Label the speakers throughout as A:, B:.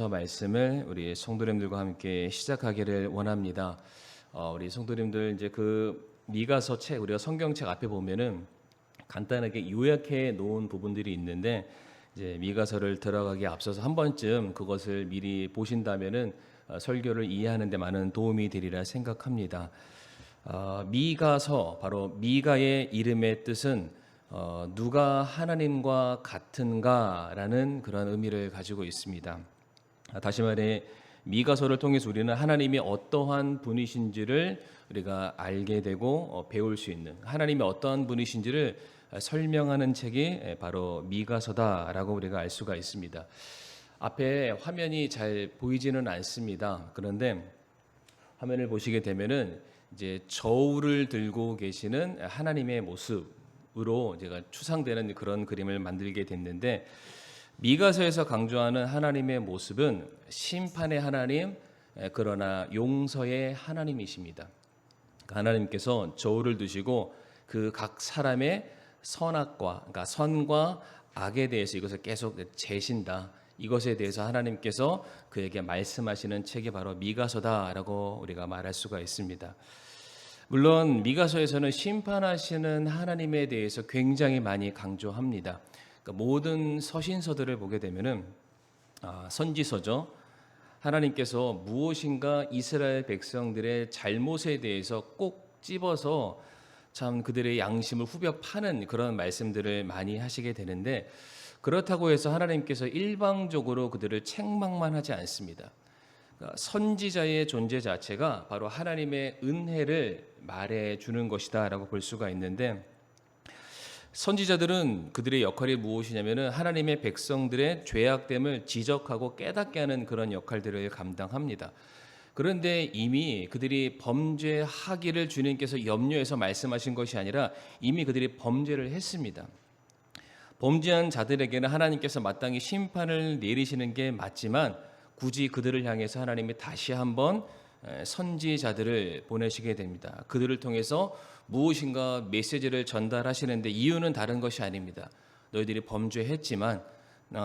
A: 말씀을 우리 성도님들과 함께 시작하기를 원합니다. 우리 성도님들 이제 그 미가서 책 우리가 성경책 앞에 보면은 간단하게 요약해 놓은 부분들이 있는데 이제 미가서를 들어가기에 앞서서 한 번쯤 그것을 미리 보신다면은 설교를 이해하는 데 많은 도움이 되리라 생각합니다. 미가서 바로 미가의 이름의 뜻은 누가 하나님과 같은가라는 그런 의미를 가지고 있습니다. 다시 말해 미가서를 통해서 우리는 하나님이 어떠한 분이신지를 우리가 알게 되고 배울 수 있는 하나님이 어떠한 분이신지를 설명하는 책이 바로 미가서다라고 우리가 알 수가 있습니다. 앞에 화면이 잘 보이지는 않습니다. 그런데 화면을 보시게 되면은 이제 저울을 들고 계시는 하나님의 모습으로 제가 추상되는 그런 그림을 만들게 됐는데 미가서에서 강조하는 하나님의 모습은 심판의 하나님, 그러나 용서의 하나님이십니다. 하나님께서 저울을 두시고 그 각 사람의 선악과, 그러니까 선과 악에 대해서 이것을 계속 재신다. 이것에 대해서 하나님께서 그에게 말씀하시는 책이 바로 미가서다라고 우리가 말할 수가 있습니다. 물론 미가서에서는 심판하시는 하나님에 대해서 굉장히 많이 강조합니다. 그러니까 모든 서신서들을 보게 되면은 선지서죠. 하나님께서 무엇인가 이스라엘 백성들의 잘못에 대해서 꼭 집어서 참 그들의 양심을 후벼 파는 그런 말씀들을 많이 하시게 되는데 그렇다고 해서 하나님께서 일방적으로 그들을 책망만 하지 않습니다. 그러니까 선지자의 존재 자체가 바로 하나님의 은혜를 말해주는 것이다라고 볼 수가 있는데 선지자들은 그들의 역할이 무엇이냐면은 하나님의 백성들의 죄악됨을 지적하고 깨닫게 하는 그런 역할들을 감당합니다. 그런데 이미 그들이 범죄하기를 주님께서 염려해서 말씀하신 것이 아니라 이미 그들이 범죄를 했습니다. 범죄한 자들에게는 하나님께서 마땅히 심판을 내리시는 게 맞지만 굳이 그들을 향해서 하나님이 다시 한번 선지자들을 보내시게 됩니다. 그들을 통해서 무엇인가 메시지를 전달하시는데 이유는 다른 것이 아닙니다. 너희들이 범죄했지만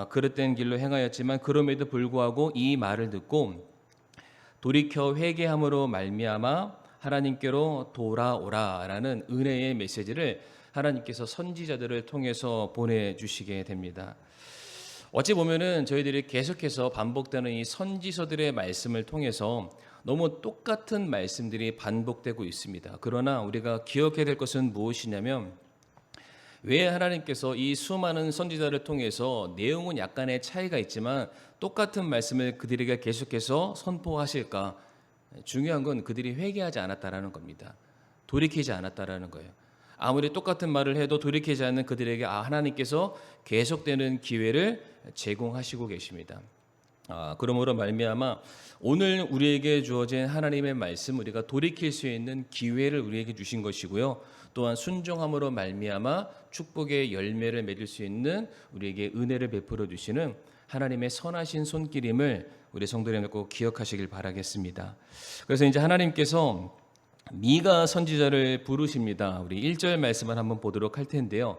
A: 그릇된 길로 행하였지만 그럼에도 불구하고 이 말을 듣고 돌이켜 회개함으로 말미암아 하나님께로 돌아오라라는 은혜의 메시지를 하나님께서 선지자들을 통해서 보내주시게 됩니다. 어찌 보면은 저희들이 계속해서 반복되는 이 선지서들의 말씀을 통해서 너무 똑같은 말씀들이 반복되고 있습니다. 그러나 우리가 기억해야 될 것은 무엇이냐면 왜 하나님께서 이 수많은 선지자를 통해서 내용은 약간의 차이가 있지만 똑같은 말씀을 그들에게 계속해서 선포하실까? 중요한 건 그들이 회개하지 않았다라는 겁니다. 돌이키지 않았다라는 거예요. 아무리 똑같은 말을 해도 돌이키지 않는 그들에게 하나님께서 계속되는 기회를 제공하시고 계십니다. 그러므로 말미암아 오늘 우리에게 주어진 하나님의 말씀 우리가 돌이킬 수 있는 기회를 우리에게 주신 것이고요. 또한 순종함으로 말미암아 축복의 열매를 맺을 수 있는 우리에게 은혜를 베풀어 주시는 하나님의 선하신 손길임을 우리 성도님들 꼭 기억하시길 바라겠습니다. 그래서 이제 하나님께서 미가 선지자를 부르십니다. 우리 1절 말씀을 한번 보도록 할 텐데요.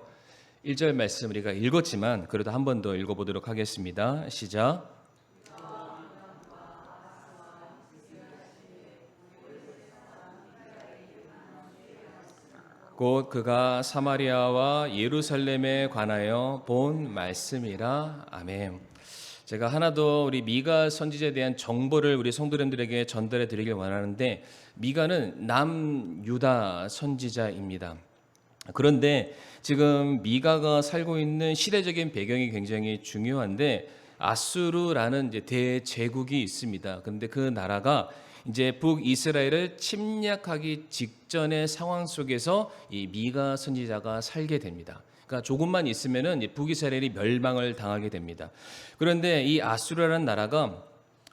A: 1절 말씀 우리가 읽었지만 그래도 한 번 더 읽어보도록 하겠습니다. 시작. 곧 그가 사마리아와 예루살렘에 관하여 본 말씀이라. 아멘. 제가 하나 더 우리 미가 선지자에 대한 정보를 우리 성도님들에게 전달해 드리길 원하는데 미가는 남유다 선지자입니다. 그런데 지금 미가가 살고 있는 시대적인 배경이 굉장히 중요한데 아수르라는 이제 대제국이 있습니다. 그런데 그 나라가 이제 북이스라엘을 침략하기 직전의 상황 속에서 이 미가 선지자가 살게 됩니다. 그러니까 조금만 있으면은 북이스라엘이 멸망을 당하게 됩니다. 그런데 이 아수르라는 나라가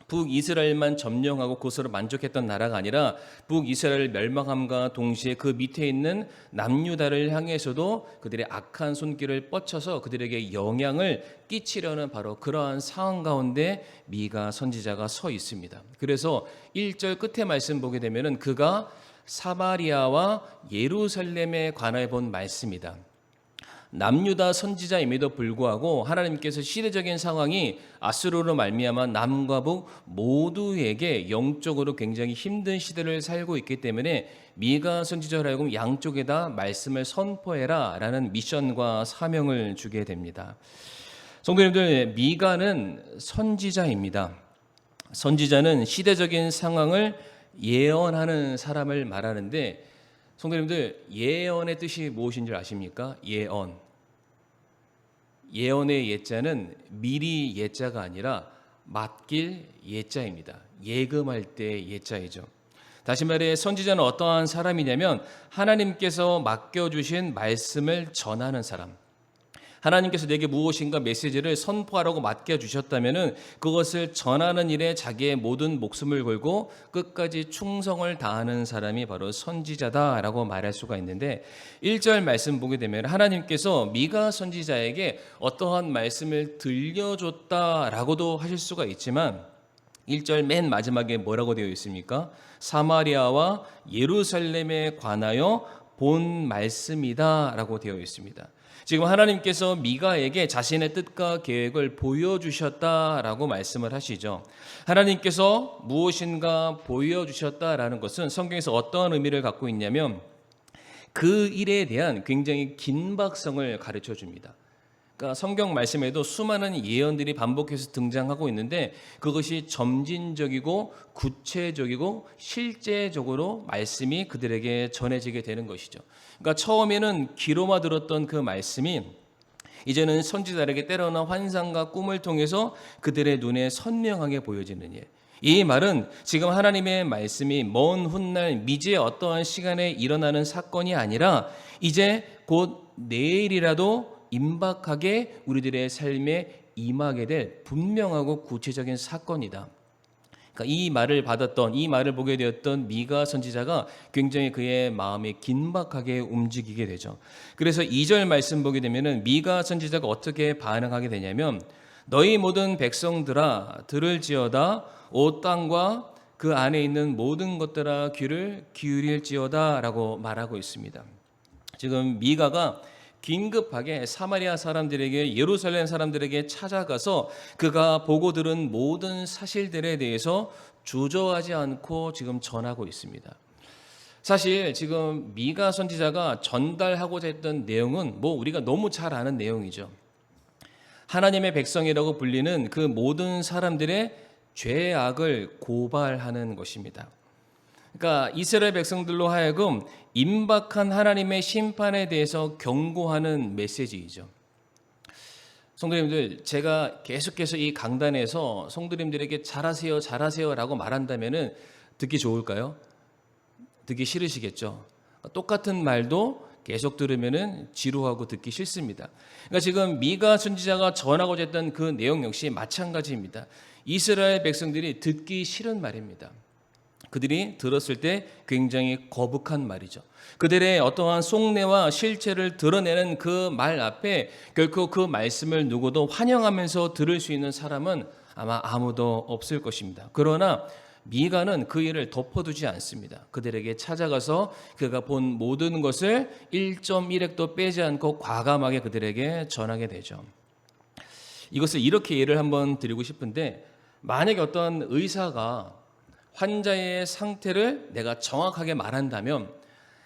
A: 북이스라엘만 점령하고 그것으로 만족했던 나라가 아니라 북이스라엘 멸망함과 동시에 그 밑에 있는 남유다를 향해서도 그들의 악한 손길을 뻗쳐서 그들에게 영향을 끼치려는 바로 그러한 상황 가운데 미가 선지자가 서 있습니다. 그래서 1절 끝에 말씀 보게 되면은 그가 사마리아와 예루살렘에 관하여 본 말씀이다. 남유다 선지자임에도 불구하고 하나님께서 시대적인 상황이 아수르로 말미암아 남과 북 모두에게 영적으로 굉장히 힘든 시대를 살고 있기 때문에 미가 선지자로 하여금 양쪽에다 말씀을 선포해라 라는 미션과 사명을 주게 됩니다. 성도님들, 미가는 선지자입니다. 선지자는 시대적인 상황을 예언하는 사람을 말하는데, 성도님들, 예언의 뜻이 무엇인 줄 아십니까? 예언의 예자는 미리 예자가 아니라 맡길 예자입니다. 예금할 때 예자이죠. 다시 말해 선지자는 어떠한 사람이냐면 하나님께서 맡겨주신 말씀을 전하는 사람, 하나님께서 내게 무엇인가 메시지를 선포하라고 맡겨주셨다면 그것을 전하는 일에 자기의 모든 목숨을 걸고 끝까지 충성을 다하는 사람이 바로 선지자다라고 말할 수가 있는데, 1절 말씀 보게 되면 하나님께서 미가 선지자에게 어떠한 말씀을 들려줬다라고도 하실 수가 있지만 1절 맨 마지막에 뭐라고 되어 있습니까? 사마리아와 예루살렘에 관하여 본 말씀이다 라고 되어 있습니다. 지금 하나님께서 미가에게 자신의 뜻과 계획을 보여주셨다라고 말씀을 하시죠. 하나님께서 무엇인가 보여주셨다라는 것은 성경에서 어떠한 의미를 갖고 있냐면 그 일에 대한 굉장히 긴박성을 가르쳐 줍니다. 그러니까 성경 말씀에도 수많은 예언들이 반복해서 등장하고 있는데 그것이 점진적이고 구체적이고 실제적으로 말씀이 그들에게 전해지게 되는 것이죠. 그러니까 처음에는 귀로만 들었던 그 말씀이 이제는 선지자에게 때로는 환상과 꿈을 통해서 그들의 눈에 선명하게 보여지는 일. 이 말은 지금 하나님의 말씀이 먼 훗날 미지의 어떠한 시간에 일어나는 사건이 아니라 이제 곧 내일이라도 임박하게 우리들의 삶에 임하게 될 분명하고 구체적인 사건이다. 그러니까 이 말을 받았던, 이 말을 보게 되었던 미가 선지자가 굉장히 그의 마음이 긴박하게 움직이게 되죠. 그래서 2절 말씀 보게 되면은 미가 선지자가 어떻게 반응하게 되냐면 너희 모든 백성들아 들을지어다, 오 땅과 그 안에 있는 모든 것들아 귀를 기울일지어다 라고 말하고 있습니다. 지금 미가가 긴급하게 사마리아 사람들에게, 예루살렘 사람들에게 찾아가서 그가 보고 들은 모든 사실들에 대해서 주저하지 않고 지금 전하고 있습니다. 사실 지금 미가 선지자가 전달하고자 했던 내용은 우리가 너무 잘 아는 내용이죠. 하나님의 백성이라고 불리는 그 모든 사람들의 죄악을 고발하는 것입니다. 그러니까 이스라엘 백성들로 하여금 임박한 하나님의 심판에 대해서 경고하는 메시지이죠. 성도님들, 제가 계속해서 이 강단에서 성도님들에게 잘하세요, 잘하세요라고 말한다면은 듣기 좋을까요? 듣기 싫으시겠죠. 똑같은 말도 계속 들으면은 지루하고 듣기 싫습니다. 그러니까 지금 미가 선지자가 전하고자 했던 그 내용 역시 마찬가지입니다. 이스라엘 백성들이 듣기 싫은 말입니다. 그들이 들었을 때 굉장히 거북한 말이죠. 그들의 어떠한 속내와 실체를 드러내는 그 말 앞에 결코 그 말씀을 누구도 환영하면서 들을 수 있는 사람은 아마 아무도 없을 것입니다. 그러나 미가는 그 일을 덮어두지 않습니다. 그들에게 찾아가서 그가 본 모든 것을 1.1획도 빼지 않고 과감하게 그들에게 전하게 되죠. 이것을 이렇게 예를 한번 드리고 싶은데, 만약에 어떤 의사가 환자의 상태를 내가 정확하게 말한다면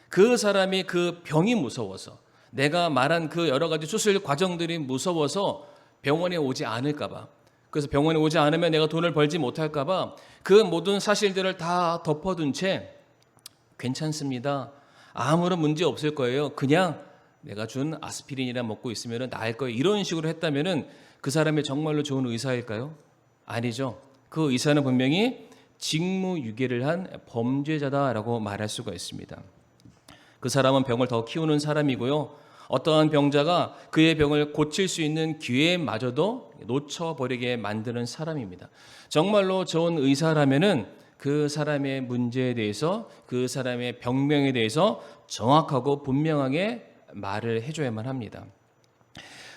A: 그 사람이 그 병이 무서워서, 내가 말한 그 여러 가지 수술 과정들이 무서워서 병원에 오지 않을까 봐, 그래서 병원에 오지 않으면 내가 돈을 벌지 못할까 봐 그 모든 사실들을 다 덮어둔 채 괜찮습니다, 아무런 문제 없을 거예요, 그냥 내가 준 아스피린이라 먹고 있으면 나을 거예요, 이런 식으로 했다면 그 사람이 정말로 좋은 의사일까요? 아니죠. 그 의사는 분명히 직무유기를 한 범죄자다라고 말할 수가 있습니다. 그 사람은 병을 더 키우는 사람이고요. 어떠한 병자가 그의 병을 고칠 수 있는 기회마저도 놓쳐버리게 만드는 사람입니다. 정말로 좋은 의사라면은 그 사람의 문제에 대해서, 그 사람의 병명에 대해서 정확하고 분명하게 말을 해줘야만 합니다.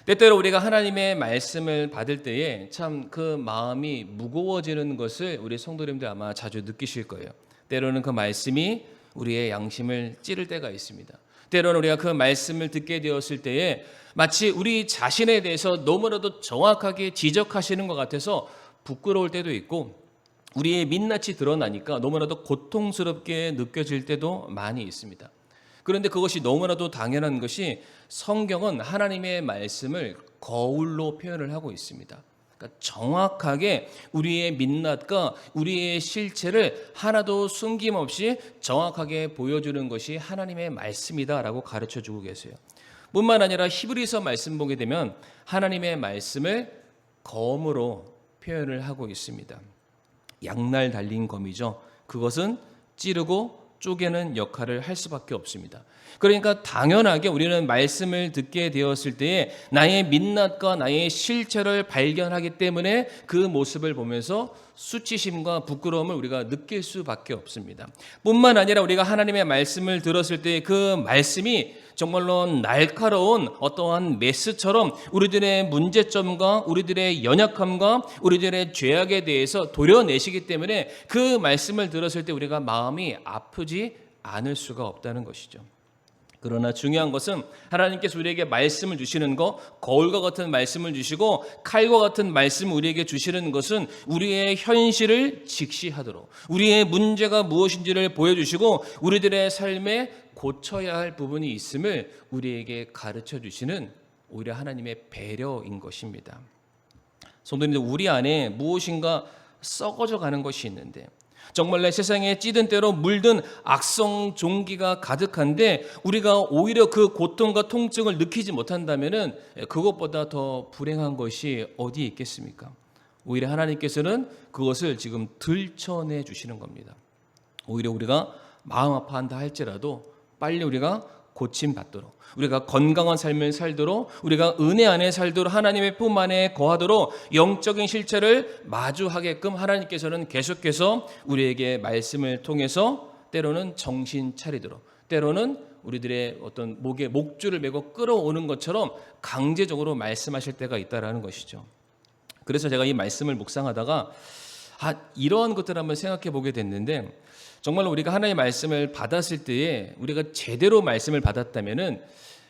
A: 때때로 우리가 하나님의 말씀을 받을 때에 참 그 마음이 무거워지는 것을 우리 성도님들 아마 자주 느끼실 거예요. 때로는 그 말씀이 우리의 양심을 찌를 때가 있습니다. 때로는 우리가 그 말씀을 듣게 되었을 때에 마치 우리 자신에 대해서 너무나도 정확하게 지적하시는 것 같아서 부끄러울 때도 있고, 우리의 민낯이 드러나니까 너무나도 고통스럽게 느껴질 때도 많이 있습니다. 그런데 그것이 너무나도 당연한 것이, 성경은 하나님의 말씀을 거울로 표현을 하고 있습니다. 그러니까 정확하게 우리의 민낯과 우리의 실체를 하나도 숨김없이 정확하게 보여주는 것이 하나님의 말씀이다라고 가르쳐주고 계세요. 뿐만 아니라 히브리서 말씀 보게 되면 하나님의 말씀을 검으로 표현을 하고 있습니다. 양날 달린 검이죠. 그것은 찌르고 쪼개는 역할을 할 수밖에 없습니다. 그러니까 당연하게 우리는 말씀을 듣게 되었을 때에 나의 민낯과 나의 실체를 발견하기 때문에 그 모습을 보면서 수치심과 부끄러움을 우리가 느낄 수밖에 없습니다. 뿐만 아니라 우리가 하나님의 말씀을 들었을 때 그 말씀이 정말로 날카로운 어떠한 메스처럼 우리들의 문제점과 우리들의 연약함과 우리들의 죄악에 대해서 도려내시기 때문에 그 말씀을 들었을 때 우리가 마음이 아프지 않을 수가 없다는 것이죠. 그러나 중요한 것은 하나님께서 우리에게 말씀을 주시는 것, 거울과 같은 말씀을 주시고 칼과 같은 말씀을 우리에게 주시는 것은 우리의 현실을 직시하도록, 우리의 문제가 무엇인지를 보여주시고 우리들의 삶에 고쳐야 할 부분이 있음을 우리에게 가르쳐 주시는 오히려 하나님의 배려인 것입니다. 성도님들, 우리 안에 무엇인가 썩어져 가는 것이 있는데, 정말 내 세상에 찌든 때로 물든 악성 종기가 가득한데 우리가 오히려 그 고통과 통증을 느끼지 못한다면은 그것보다 더 불행한 것이 어디 있겠습니까? 오히려 하나님께서는 그것을 지금 들춰내 주시는 겁니다. 오히려 우리가 마음 아파한다 할지라도 빨리 우리가 고침받도록, 우리가 건강한 삶을 살도록, 우리가 은혜 안에 살도록, 하나님의 품 안에 거하도록 영적인 실체를 마주하게끔 하나님께서는 계속해서 우리에게 말씀을 통해서 때로는 정신 차리도록, 때로는 우리들의 어떤 목에 목줄을 메고 끌어오는 것처럼 강제적으로 말씀하실 때가 있다라는 것이죠. 그래서 제가 이 말씀을 묵상하다가 이러한 것들을 한번 생각해 보게 됐는데, 정말로 우리가 하나님의 말씀을 받았을 때에 우리가 제대로 말씀을 받았다면은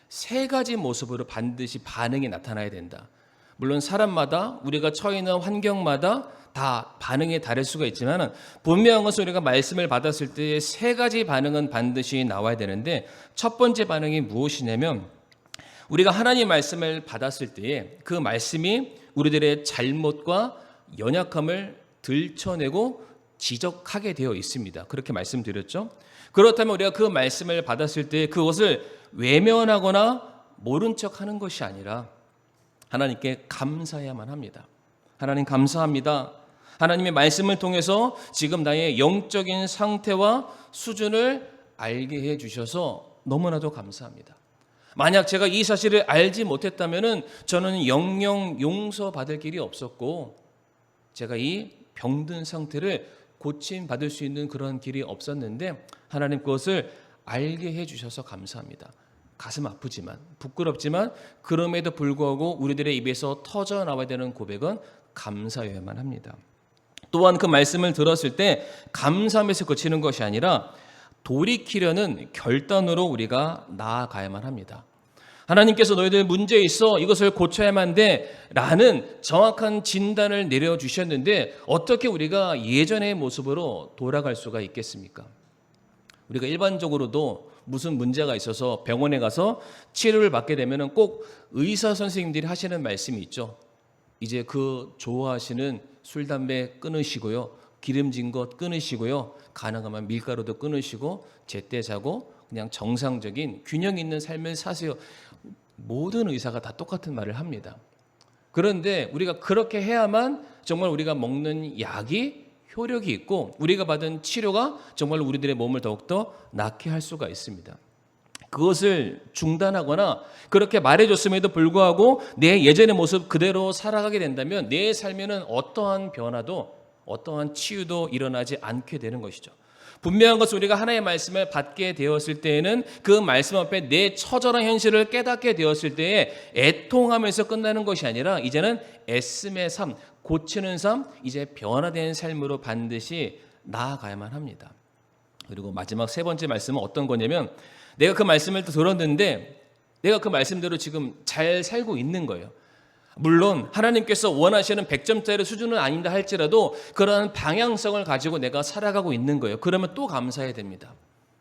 A: 세 가지 모습으로 반드시 반응이 나타나야 된다. 물론 사람마다 우리가 처해 있는 환경마다 다 반응이 다를 수가 있지만 분명한 것은 우리가 말씀을 받았을 때의 세 가지 반응은 반드시 나와야 되는데, 첫 번째 반응이 무엇이냐면, 우리가 하나님의 말씀을 받았을 때에 그 말씀이 우리들의 잘못과 연약함을 들춰내고 지적하게 되어 있습니다. 그렇게 말씀드렸죠. 그렇다면 우리가 그 말씀을 받았을 때 그것을 외면하거나 모른 척하는 것이 아니라 하나님께 감사해야만 합니다. 하나님 감사합니다. 하나님의 말씀을 통해서 지금 나의 영적인 상태와 수준을 알게 해주셔서 너무나도 감사합니다. 만약 제가 이 사실을 알지 못했다면 저는 영영 용서받을 길이 없었고, 제가 이 병든 상태를 고침받을 수 있는 그런 길이 없었는데 하나님 그것을 알게 해주셔서 감사합니다. 가슴 아프지만 부끄럽지만 그럼에도 불구하고 우리들의 입에서 터져나와야 되는 고백은 감사해야만 합니다. 또한 그 말씀을 들었을 때 감사함에서 그치는 것이 아니라 돌이키려는 결단으로 우리가 나아가야만 합니다. 하나님께서 너희들 문제 있어, 이것을 고쳐야만 돼 라는 정확한 진단을 내려주셨는데 어떻게 우리가 예전의 모습으로 돌아갈 수가 있겠습니까? 우리가 일반적으로도 무슨 문제가 있어서 병원에 가서 치료를 받게 되면 꼭 의사 선생님들이 하시는 말씀이 있죠. 이제 그 좋아하시는 술, 담배 끊으시고요, 기름진 것 끊으시고요, 가능하면 밀가루도 끊으시고 제때 자고 그냥 정상적인 균형 있는 삶을 사세요. 모든 의사가 다 똑같은 말을 합니다. 그런데 우리가 그렇게 해야만 정말 우리가 먹는 약이 효력이 있고 우리가 받은 치료가 정말 우리들의 몸을 더욱더 낫게 할 수가 있습니다. 그것을 중단하거나 그렇게 말해줬음에도 불구하고 내 예전의 모습 그대로 살아가게 된다면 내 삶에는 어떠한 변화도 어떠한 치유도 일어나지 않게 되는 것이죠. 분명한 것은 우리가 하나님의 말씀을 받게 되었을 때에는 그 말씀 앞에 내 처절한 현실을 깨닫게 되었을 때에 애통하면서 끝나는 것이 아니라 이제는 애씀의 삶, 고치는 삶, 이제 변화된 삶으로 반드시 나아가야만 합니다. 그리고 마지막 세 번째 말씀은 어떤 거냐면 내가 그 말씀을 또 들었는데 내가 그 말씀대로 지금 잘 살고 있는 거예요. 물론 하나님께서 원하시는 100점짜리 수준은 아닌다 할지라도 그러한 방향성을 가지고 내가 살아가고 있는 거예요. 그러면 또 감사해야 됩니다.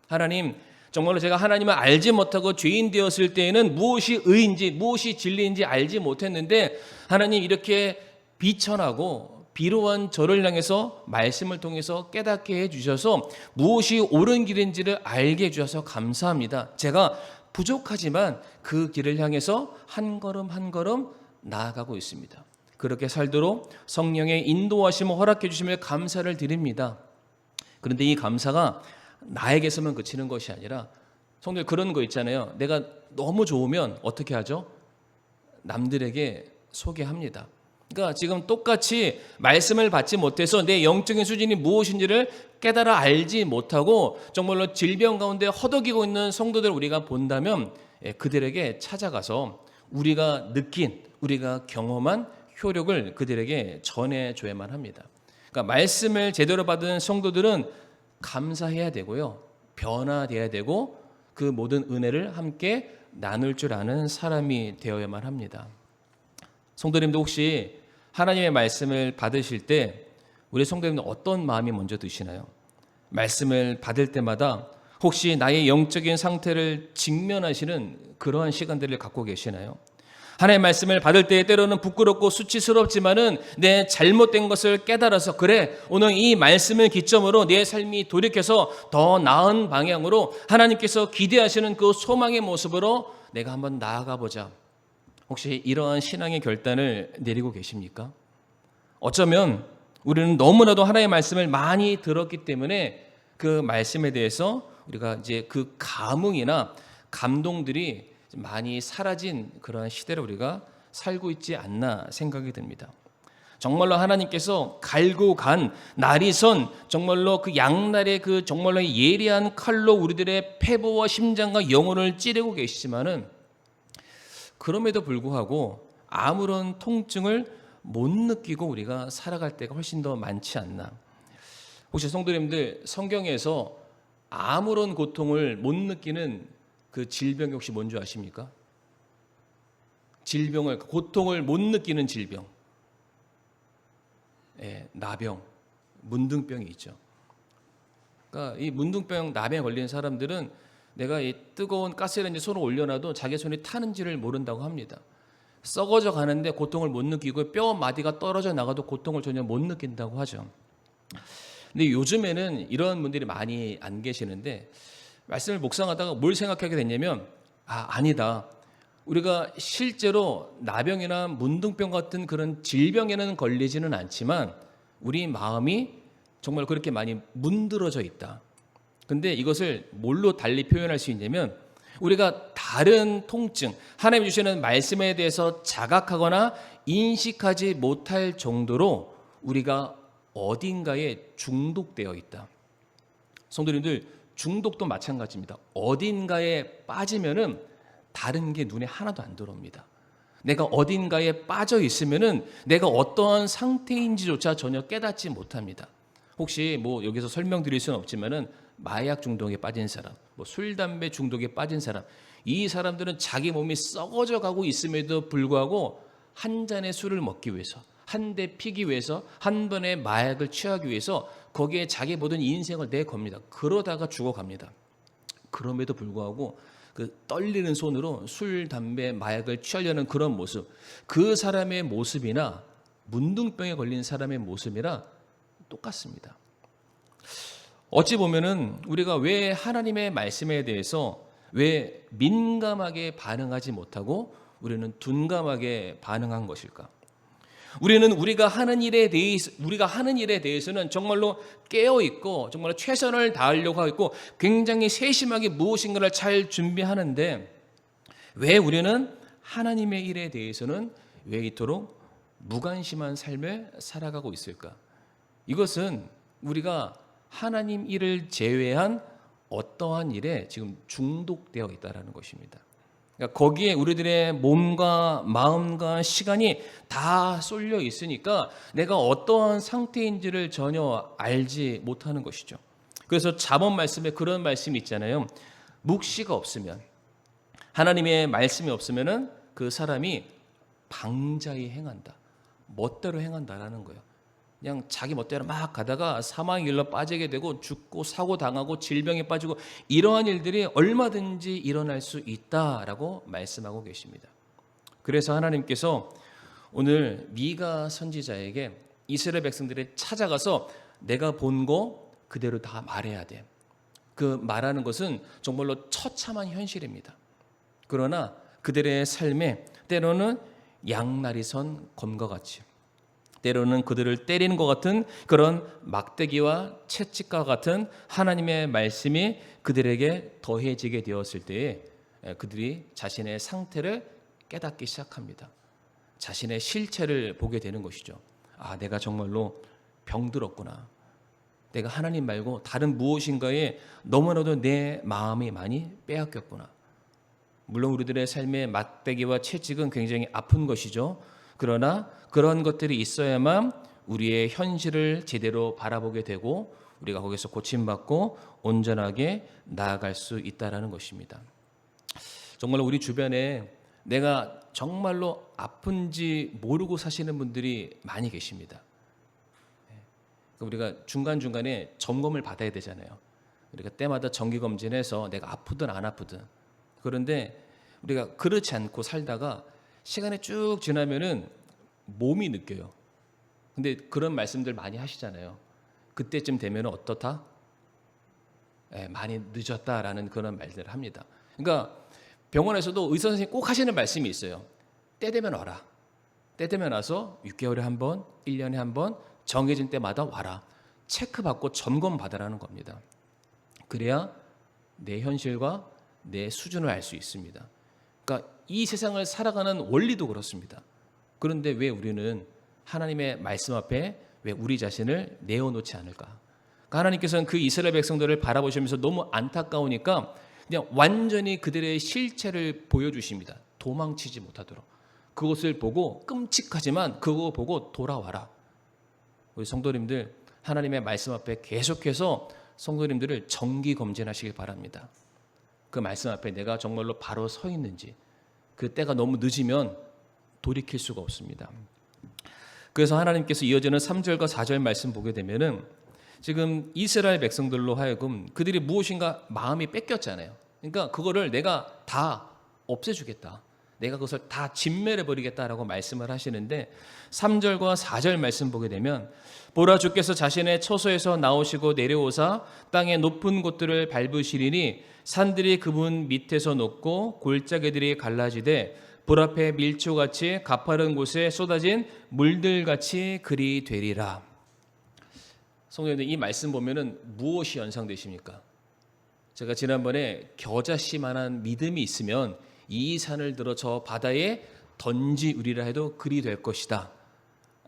A: 하나님, 정말로 제가 하나님을 알지 못하고 죄인 되었을 때에는 무엇이 의인지 무엇이 진리인지 알지 못했는데 하나님 이렇게 비천하고 비로한 저를 향해서 말씀을 통해서 깨닫게 해주셔서 무엇이 옳은 길인지를 알게 해주셔서 감사합니다. 제가 부족하지만 그 길을 향해서 한 걸음 한 걸음 나아가고 있습니다. 그렇게 살도록 성령의 인도하심을 허락해 주시며 감사를 드립니다. 그런데 이 감사가 나에게서만 그치는 것이 아니라 성도들 그런 거 있잖아요. 내가 너무 좋으면 어떻게 하죠? 남들에게 소개합니다. 그러니까 지금 똑같이 말씀을 받지 못해서 내 영적인 수준이 무엇인지를 깨달아 알지 못하고 정말로 질병 가운데 허덕이고 있는 성도들 우리가 본다면 그들에게 찾아가서 우리가 느낀 우리가 경험한 효력을 그들에게 전해줘야만 합니다. 그러니까 말씀을 제대로 받은 성도들은 감사해야 되고요. 변화돼야 되고 그 모든 은혜를 함께 나눌 줄 아는 사람이 되어야만 합니다. 성도님도 혹시 하나님의 말씀을 받으실 때 우리 성도님들 어떤 마음이 먼저 드시나요? 말씀을 받을 때마다 혹시 나의 영적인 상태를 직면하시는 그러한 시간들을 갖고 계시나요? 하나님의 말씀을 받을 때 때로는 부끄럽고 수치스럽지만은 내 잘못된 것을 깨달아서 그래 오늘 이 말씀을 기점으로 내 삶이 돌이켜서 더 나은 방향으로 하나님께서 기대하시는 그 소망의 모습으로 내가 한번 나아가 보자. 혹시 이러한 신앙의 결단을 내리고 계십니까? 어쩌면 우리는 너무나도 하나님의 말씀을 많이 들었기 때문에 그 말씀에 대해서 우리가 이제 그 감흥이나 감동들이 많이 사라진 그러한 시대를 우리가 살고 있지 않나 생각이 듭니다. 정말로 하나님께서 갈고 간 날이 선 정말로 그 양날의 그 정말로 예리한 칼로 우리들의 폐부와 심장과 영혼을 찌르고 계시지만은 그럼에도 불구하고 아무런 통증을 못 느끼고 우리가 살아갈 때가 훨씬 더 많지 않나. 혹시 성도님들 성경에서 아무런 고통을 못 느끼는 그 질병이 혹시 뭔지 아십니까? 질병을 고통을 못 느끼는 질병. 나병, 문둥병이 있죠. 그러니까 이 문둥병, 나병에 걸린 사람들은 내가 이 뜨거운 가스레인지 손을 올려놔도 자기 손이 타는지를 모른다고 합니다. 썩어져 가는데 고통을 못 느끼고 뼈 마디가 떨어져 나가도 고통을 전혀 못 느낀다고 하죠. 근데 요즘에는 이런 분들이 많이 안 계시는데 말씀을 묵상하다가 뭘 생각하게 됐냐면 아니다. 우리가 실제로 나병이나 문둥병 같은 그런 질병에는 걸리지는 않지만 우리 마음이 정말 그렇게 많이 문드러져 있다. 근데 이것을 뭘로 달리 표현할 수 있냐면 우리가 다른 통증, 하나님 주시는 말씀에 대해서 자각하거나 인식하지 못할 정도로 우리가 어딘가에 중독되어 있다. 성도님들 중독도 마찬가지입니다. 어딘가에 빠지면은 다른 게 눈에 하나도 안 들어옵니다. 내가 어딘가에 빠져 있으면은 내가 어떠한 상태인지조차 전혀 깨닫지 못합니다. 혹시 뭐 여기서 설명드릴 수는 없지만은 마약 중독에 빠진 사람, 뭐 술, 담배 중독에 빠진 사람, 이 사람들은 자기 몸이 썩어져 가고 있음에도 불구하고 한 잔의 술을 먹기 위해서, 한 대 피기 위해서, 한 번의 마약을 취하기 위해서 거기에 자기 모든 인생을 내겁니다. 그러다가 죽어갑니다. 그럼에도 불구하고 그 떨리는 손으로 술, 담배, 마약을 취하려는 그런 모습, 그 사람의 모습이나 문둥병에 걸린 사람의 모습이나 똑같습니다. 어찌 보면은 우리가 왜 하나님의 말씀에 대해서 왜 민감하게 반응하지 못하고 우리는 둔감하게 반응한 것일까? 우리는 우리가 하는 일에 대해서는 정말로 깨어 있고 정말 최선을 다하려고 하고 있고 굉장히 세심하게 무엇인가를 잘 준비하는데 왜 우리는 하나님의 일에 대해서는 왜 이토록 무관심한 삶을 살아가고 있을까? 이것은 우리가 하나님 일을 제외한 어떠한 일에 지금 중독되어 있다는 것입니다. 그러니까 거기에 우리들의 몸과 마음과 시간이 다 쏠려 있으니까 내가 어떠한 상태인지를 전혀 알지 못하는 것이죠. 그래서 잠언 말씀에 그런 말씀이 있잖아요. 묵시가 없으면, 하나님의 말씀이 없으면은 그 사람이 방자히 행한다, 멋대로 행한다라는 거예요. 그냥 자기 멋대로 막 가다가 사망의 길로 빠지게 되고 죽고 사고 당하고 질병에 빠지고 이러한 일들이 얼마든지 일어날 수 있다라고 말씀하고 계십니다. 그래서 하나님께서 오늘 미가 선지자에게 이스라엘 백성들이 찾아가서 내가 본 거 그대로 다 말해야 돼. 그 말하는 것은 정말로 처참한 현실입니다. 그러나 그들의 삶에 때로는 양날이 선 검과 같이, 때로는 그들을 때리는 것 같은 그런 막대기와 채찍과 같은 하나님의 말씀이 그들에게 더해지게 되었을 때에 그들이 자신의 상태를 깨닫기 시작합니다. 자신의 실체를 보게 되는 것이죠. 아, 내가 정말로 병들었구나. 내가 하나님 말고 다른 무엇인가에 너무나도 내 마음이 많이 빼앗겼구나. 물론 우리들의 삶의 막대기와 채찍은 굉장히 아픈 것이죠. 그러나 그런 것들이 있어야만 우리의 현실을 제대로 바라보게 되고 우리가 거기서 고침받고 온전하게 나아갈 수 있다는 것입니다. 정말 우리 주변에 내가 정말로 아픈지 모르고 사시는 분들이 많이 계십니다. 우리가 중간중간에 점검을 받아야 되잖아요. 우리가 때마다 정기검진해서 내가 아프든 안 아프든. 그런데 우리가 그렇지 않고 살다가 시간이 쭉 지나면은 몸이 느껴요. 근데 그런 말씀들 많이 하시잖아요. 그때쯤 되면 어떻다? 많이 늦었다라는 그런 말들을 합니다. 그러니까 병원에서도 의사 선생님이 꼭 하시는 말씀이 있어요. 때 되면 와라. 때 되면 와서 6개월에 한 번, 1년에 한 번 정해진 때마다 와라. 체크받고 점검받으라는 겁니다. 그래야 내 현실과 내 수준을 알 수 있습니다. 그러니까 이 세상을 살아가는 원리도 그렇습니다. 그런데 왜 우리는 하나님의 말씀 앞에 왜 우리 자신을 내어놓지 않을까? 그러니까 하나님께서는 그 이스라엘 백성들을 바라보시면서 너무 안타까우니까 그냥 완전히 그들의 실체를 보여주십니다. 도망치지 못하도록. 그것을 보고 끔찍하지만 그거 보고 돌아와라. 우리 성도님들 하나님의 말씀 앞에 계속해서 성도님들을 정기 검진하시길 바랍니다. 그 말씀 앞에 내가 정말로 바로 서 있는지, 그 때가 너무 늦으면 돌이킬 수가 없습니다. 그래서 하나님께서 이어지는 3절과 4절 말씀 보게 되면은 지금 이스라엘 백성들로 하여금 그들이 무엇인가 마음이 뺏겼잖아요. 그러니까 그거를 내가 다 없애주겠다. 내가 그것을 다 진멸해 버리겠다라고 말씀을 하시는데 3절과 4절 말씀 보게 되면 보라 주께서 자신의 처소에서 나오시고 내려오사 땅의 높은 곳들을 밟으시리니 산들이 그분 밑에서 높고 골짜기들이 갈라지되 불 앞에 밀초같이 가파른 곳에 쏟아진 물들같이 그리 되리라. 성도님들 이 말씀 보면은 무엇이 연상되십니까? 제가 지난번에 겨자씨만한 믿음이 있으면 이 산을 들어 저 바다에 던지우리라 해도 그리 될 것이다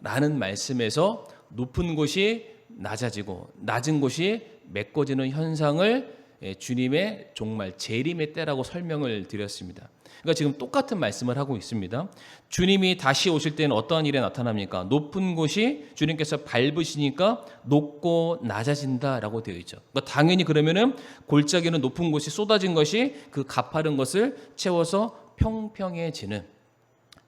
A: 라는 말씀에서 높은 곳이 낮아지고 낮은 곳이 메꿔지는 현상을 주님의 정말 재림의 때라고 설명을 드렸습니다. 그러니까 지금 똑같은 말씀을 하고 있습니다. 주님이 다시 오실 때는 어떠한 일에 나타납니까? 높은 곳이 주님께서 밟으시니까 높고 낮아진다라고 되어 있죠. 그러니까 당연히 그러면은 골짜기는 높은 곳이 쏟아진 것이 그 가파른 것을 채워서 평평해지는,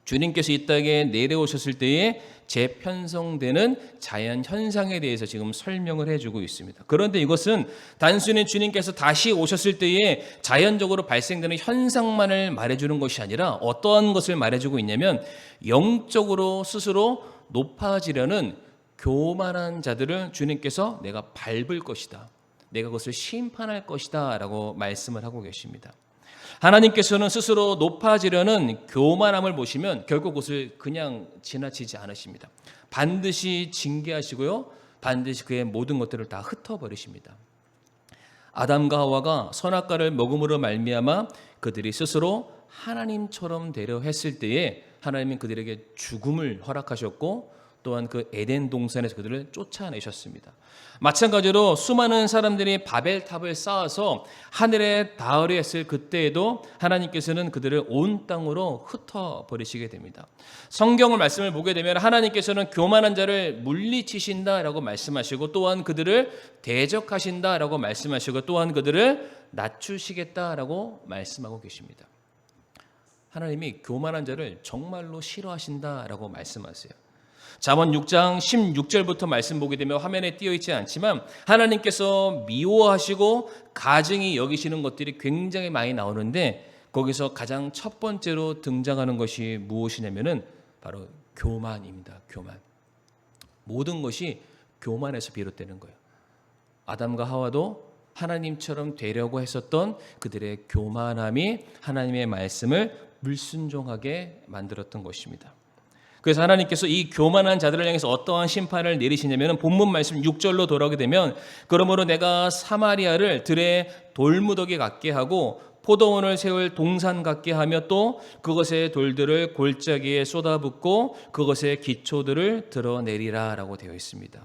A: 주님께서 이 땅에 내려오셨을 때에 재편성되는 자연 현상에 대해서 지금 설명을 해주고 있습니다. 그런데 이것은 단순히 주님께서 다시 오셨을 때에 자연적으로 발생되는 현상만을 말해주는 것이 아니라 어떠한 것을 말해주고 있냐면 영적으로 스스로 높아지려는 교만한 자들을 주님께서 내가 밟을 것이다, 내가 그것을 심판할 것이다 라고 말씀을 하고 계십니다. 하나님께서는 스스로 높아지려는 교만함을 보시면 결국 그것을 그냥 지나치지 않으십니다. 반드시 징계하시고요, 반드시 그의 모든 것들을 다 흩어버리십니다. 아담과 하와가 선악과를 먹음으로 말미암아 그들이 스스로 하나님처럼 되려 했을 때에 하나님은 그들에게 죽음을 허락하셨고 또한 그 에덴 동산에서 그들을 쫓아내셨습니다. 마찬가지로 수많은 사람들이 바벨탑을 쌓아서 하늘에 닿으려 했을 그때에도 하나님께서는 그들을 온 땅으로 흩어버리시게 됩니다. 성경을 말씀을 보게 되면 하나님께서는 교만한 자를 물리치신다라고 말씀하시고, 또한 그들을 대적하신다라고 말씀하시고, 또한 그들을 낮추시겠다라고 말씀하고 계십니다. 하나님이 교만한 자를 정말로 싫어하신다라고 말씀하세요. 잠언 6장 16절부터 말씀 보게 되면 화면에 띄어 있지 않지만 하나님께서 미워하시고 가증히 여기시는 것들이 굉장히 많이 나오는데, 거기서 가장 첫 번째로 등장하는 것이 무엇이냐면은 바로 교만입니다. 교만. 모든 것이 교만에서 비롯되는 거예요. 아담과 하와도 하나님처럼 되려고 했었던 그들의 교만함이 하나님의 말씀을 불순종하게 만들었던 것입니다. 그래서 하나님께서 이 교만한 자들을 향해서 어떠한 심판을 내리시냐면, 본문 말씀 6절로 돌아오게 되면, 그러므로 내가 사마리아를 들의 돌무더기 같게 하고 포도원을 세울 동산 같게 하며 또 그것의 돌들을 골짜기에 쏟아붓고 그것의 기초들을 드러내리라 라고 되어 있습니다.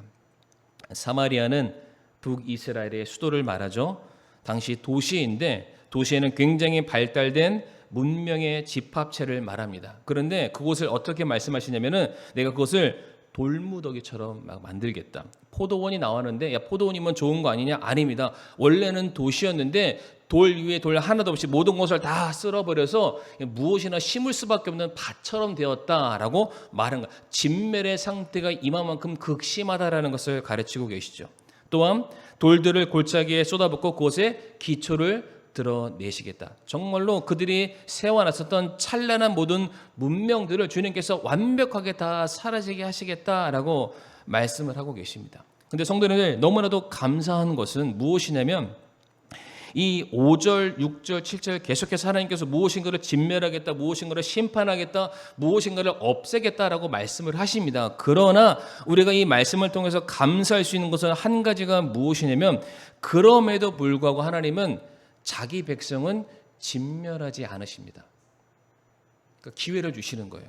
A: 사마리아는 북이스라엘의 수도를 말하죠. 당시 도시인데 도시에는 굉장히 발달된 문명의 집합체를 말합니다. 그런데 그곳을 어떻게 말씀하시냐면은 내가 그것을 돌무더기처럼 막 만들겠다. 포도원이 나왔는데 야, 포도원이면 좋은 거 아니냐? 아닙니다. 원래는 도시였는데 돌 위에 돌 하나도 없이 모든 것을 다 쓸어버려서 무엇이나 심을 수밖에 없는 밭처럼 되었다라고 말한 거예요. 진멸의 상태가 이만큼 극심하다라는 것을 가르치고 계시죠. 또한 돌들을 골짜기에 쏟아붓고 그곳에 기초를 드러내시겠다. 정말로 그들이 세워놨었던 찬란한 모든 문명들을 주님께서 완벽하게 다 사라지게 하시겠다라고 말씀을 하고 계십니다. 그런데 성도님들, 너무나도 감사한 것은 무엇이냐면 이 5절, 6절, 7절 계속해서 하나님께서 무엇인가를 진멸하겠다, 무엇인가를 심판하겠다, 무엇인가를 없애겠다라고 말씀을 하십니다. 그러나 우리가 이 말씀을 통해서 감사할 수 있는 것은 한 가지가 무엇이냐면, 그럼에도 불구하고 하나님은 자기 백성은 진멸하지 않으십니다. 그러니까 기회를 주시는 거예요.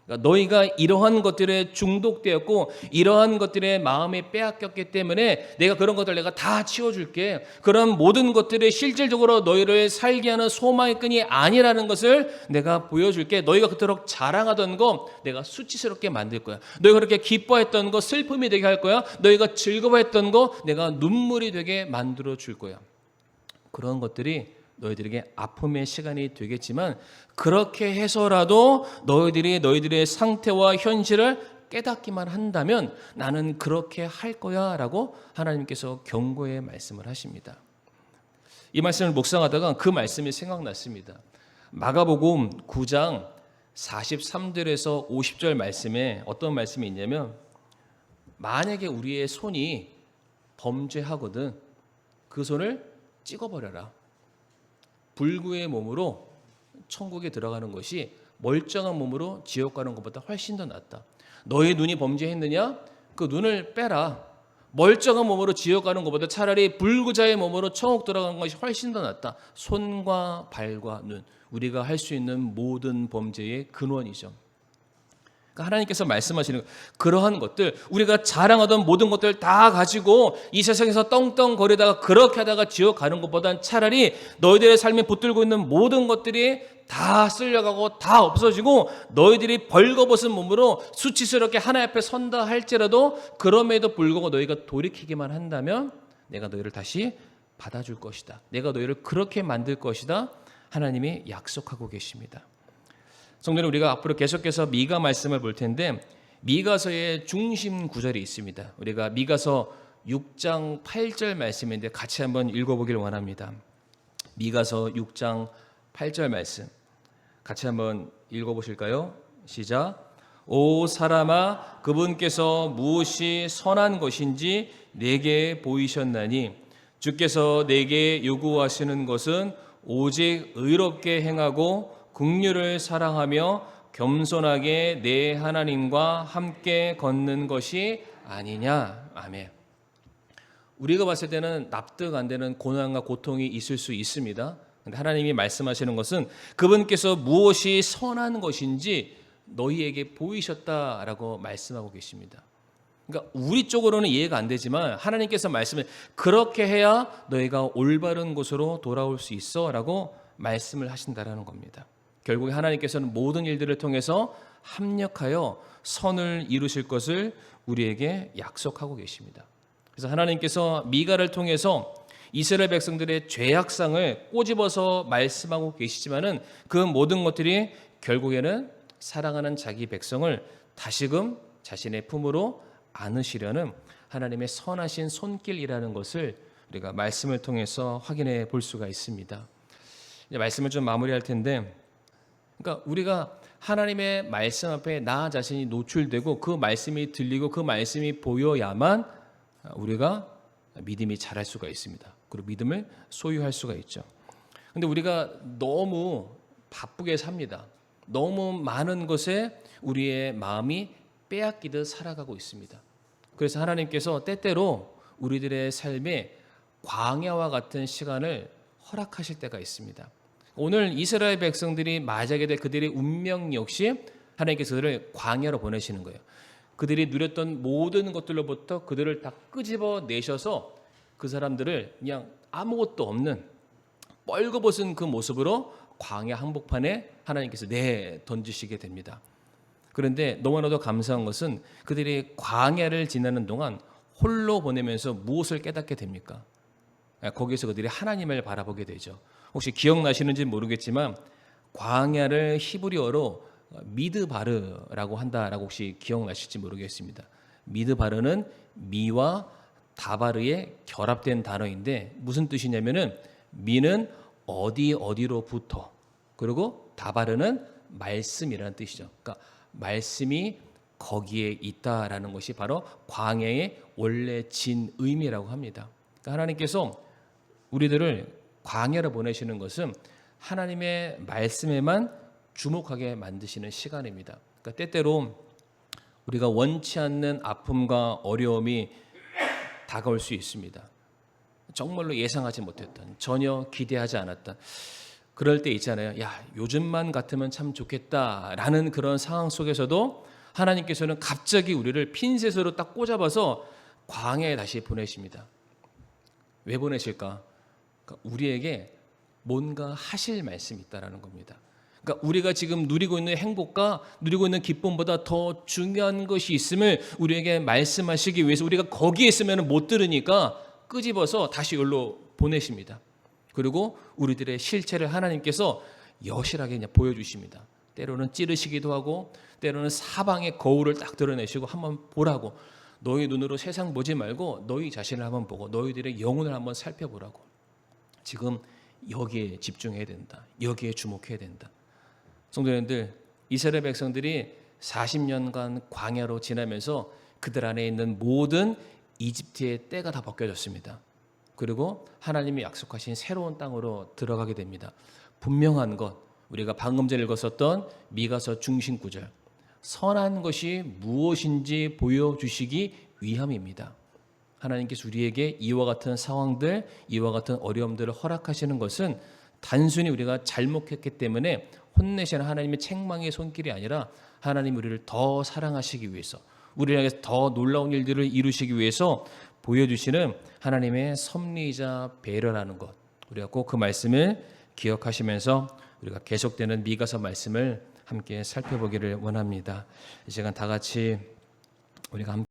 A: 그러니까 너희가 이러한 것들에 중독되었고 이러한 것들에 마음이 빼앗겼기 때문에 내가 그런 것들 내가 다 치워줄게. 그런 모든 것들이 실질적으로 너희를 살게 하는 소망의 끈이 아니라는 것을 내가 보여줄게. 너희가 그토록 자랑하던 거 내가 수치스럽게 만들 거야. 너희가 그렇게 기뻐했던 거 슬픔이 되게 할 거야. 너희가 즐거워했던 거 내가 눈물이 되게 만들어 줄 거야. 그런 것들이 너희들에게 아픔의 시간이 되겠지만 그렇게 해서라도 너희들이 너희들의 상태와 현실을 깨닫기만 한다면 나는 그렇게 할 거야 라고 하나님께서 경고의 말씀을 하십니다. 이 말씀을 묵상하다가 그 말씀이 생각났습니다. 마가복음 9장 43절에서 50절 말씀에 어떤 말씀이 있냐면, 만약에 우리의 손이 범죄하거든 그 손을 찍어버려라. 불구의 몸으로 천국에 들어가는 것이 멀쩡한 몸으로 지옥 가는 것보다 훨씬 더 낫다. 너의 눈이 범죄했느냐? 그 눈을 빼라. 멀쩡한 몸으로 지옥 가는 것보다 차라리 불구자의 몸으로 천국 들어가는 것이 훨씬 더 낫다. 손과 발과 눈, 우리가 할 수 있는 모든 범죄의 근원이죠. 그러니까 하나님께서 말씀하시는 그러한 것들, 우리가 자랑하던 모든 것들 다 가지고 이 세상에서 떵떵거리다가 그렇게 하다가 지옥 가는 것보단 차라리 너희들의 삶에 붙들고 있는 모든 것들이 다 쓸려가고 다 없어지고 너희들이 벌거벗은 몸으로 수치스럽게 하나님 앞에 선다 할지라도 그럼에도 불구하고 너희가 돌이키기만 한다면 내가 너희를 다시 받아줄 것이다. 내가 너희를 그렇게 만들 것이다. 하나님이 약속하고 계십니다. 성도는 우리가 앞으로 계속해서 미가 말씀을 볼 텐데 미가서의 중심 구절이 있습니다. 우리가 미가서 6장 8절 말씀인데 같이 한번 읽어보길 원합니다. 미가서 6장 8절 말씀 같이 한번 읽어보실까요? 시작. 오 사람아, 그분께서 무엇이 선한 것인지 내게 보이셨나니 주께서 내게 요구하시는 것은 오직 의롭게 행하고 긍휼을 사랑하며 겸손하게 내 하나님과 함께 걷는 것이 아니냐. 아멘. 우리가 봤을 때는 납득 안 되는 고난과 고통이 있을 수 있습니다. 그런데 하나님이 말씀하시는 것은 그분께서 무엇이 선한 것인지 너희에게 보이셨다라고 말씀하고 계십니다. 그러니까 우리 쪽으로는 이해가 안 되지만 하나님께서 말씀을 그렇게 해야 너희가 올바른 곳으로 돌아올 수 있어라고 말씀을 하신다라는 겁니다. 결국에 하나님께서는 모든 일들을 통해서 합력하여 선을 이루실 것을 우리에게 약속하고 계십니다. 그래서 하나님께서 미가를 통해서 이스라엘 백성들의 죄악상을 꼬집어서 말씀하고 계시지만은 그 모든 것들이 결국에는 사랑하는 자기 백성을 다시금 자신의 품으로 안으시려는 하나님의 선하신 손길이라는 것을 우리가 말씀을 통해서 확인해 볼 수가 있습니다. 이제 말씀을 좀 마무리할 텐데, 그러니까 우리가 하나님의 말씀 앞에 나 자신이 노출되고 그 말씀이 들리고 그 말씀이 보여야만 우리가 믿음이 자랄 수가 있습니다. 그리고 믿음을 소유할 수가 있죠. 근데 우리가 너무 바쁘게 삽니다. 너무 많은 것에 우리의 마음이 빼앗기듯 살아가고 있습니다. 그래서 하나님께서 때때로 우리들의 삶에 광야와 같은 시간을 허락하실 때가 있습니다. 오늘 이스라엘 백성들이 맞이하게 될 그들의 운명 역시 하나님께서 그들을 광야로 보내시는 거예요. 그들이 누렸던 모든 것들로부터 그들을 다 끄집어 내셔서 그 사람들을 그냥 아무것도 없는 뻘거벗은 그 모습으로 광야 한복판에 하나님께서 던지시게 됩니다. 그런데 너무나도 감사한 것은 그들이 광야를 지나는 동안 홀로 보내면서 무엇을 깨닫게 됩니까? 거기에서 그들이 하나님을 바라보게 되죠. 혹시 기억나시는지 모르겠지만 광야를 히브리어로 미드바르라고 한다라고 혹시 기억나실지 모르겠습니다. 미드바르는 미와 다바르의 결합된 단어인데 무슨 뜻이냐면은 미는 어디로부터, 그리고 다바르는 말씀이라는 뜻이죠. 그러니까 말씀이 거기에 있다라는 것이 바로 광야의 원래 진 의미라고 합니다. 그러니까 하나님께서 우리들을 광야로 보내시는 것은 하나님의 말씀에만 주목하게 만드시는 시간입니다. 그러니까 때때로 우리가 원치 않는 아픔과 어려움이 다가올 수 있습니다. 정말로 예상하지 못했던, 전혀 기대하지 않았던 그럴 때 있잖아요. 야, 요즘만 같으면 참 좋겠다라는 그런 상황 속에서도 하나님께서는 갑자기 우리를 핀셋으로 딱 꽂아봐서 광야에 다시 보내십니다. 왜 보내실까? 그러니까 우리에게 뭔가 하실 말씀이 있다라는 겁니다. 그러니까 우리가 지금 누리고 있는 행복과 누리고 있는 기쁨보다 더 중요한 것이 있음을 우리에게 말씀하시기 위해서 우리가 거기에 있으면 못 들으니까 끄집어서 다시 여기로 보내십니다. 그리고 우리들의 실체를 하나님께서 여실하게 그냥 보여주십니다. 때로는 찌르시기도 하고 때로는 사방의 거울을 딱 드러내시고 한번 보라고, 너희 눈으로 세상 보지 말고 너희 자신을 한번 보고 너희들의 영혼을 한번 살펴보라고. 지금 여기에 집중해야 된다. 여기에 주목해야 된다. 성도님들, 이스라엘 백성들이 40년간 광야로 지나면서 그들 안에 있는 모든 이집트의 때가 다 벗겨졌습니다. 그리고 하나님이 약속하신 새로운 땅으로 들어가게 됩니다. 분명한 것, 우리가 방금 전에 읽었었던 미가서 중심 구절, 선한 것이 무엇인지 보여주시기 위함입니다. 하나님께서 우리에게 이와 같은 상황들, 이와 같은 어려움들을 허락하시는 것은 단순히 우리가 잘못했기 때문에 혼내시는 하나님의 책망의 손길이 아니라 하나님 우리를 더 사랑하시기 위해서, 우리를 향해서 더 놀라운 일들을 이루시기 위해서 보여주시는 하나님의 섭리이자 배려라는 것, 우리가 꼭 그 말씀을 기억하시면서 우리가 계속되는 미가서 말씀을 함께 살펴보기를 원합니다. 이 시간 다 같이 우리가 함께